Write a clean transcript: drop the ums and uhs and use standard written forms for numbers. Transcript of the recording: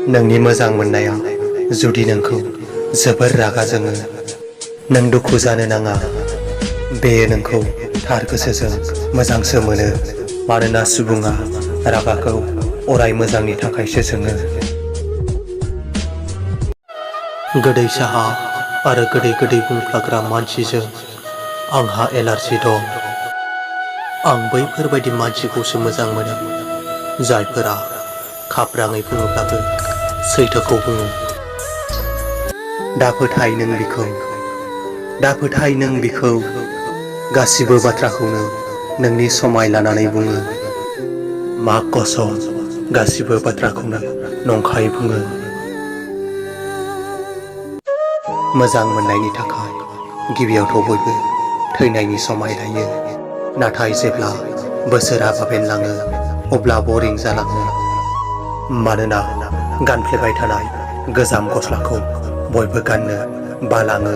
नोंनि मोजां मोननाया जुदि नोंखौ जोबोर रागा जोङो नों दुखु जानो नाङा बेयो नोंखौ थार गोसोजों मोजांसो मोनो मानोना सुबुङा रागाखौ अराय मोजांनि थाखायसो जोङो गोदै साहा आरो गोदै गोदै बुंफ्लाग्रा मानसिजों आंहा एलार्जि दं आं बैफोरबायदि मानसिखौसो मोजां मोनो जायफोरा खाब्राङै बुङोब्लाबो सैथोखौ बुङो दा फोथाय नों बिखौ गासिबो बाथ्राखौनो नोंनि समाय लानानै बुङो मा कसम गासिबो बाथ्राखौनो नंखाय बुङो मोजां मोननायनि थाखाय गिबियावथ' बयबो थैनायनि समाय लायो नाथाय जेब्ला बोसोरा बाबेनलाङो अब्ला बरिं जालाङो मानोना गानफ्लेबाय थानाय गोजाम गस्लाखौ बयबो गाननो बालाङो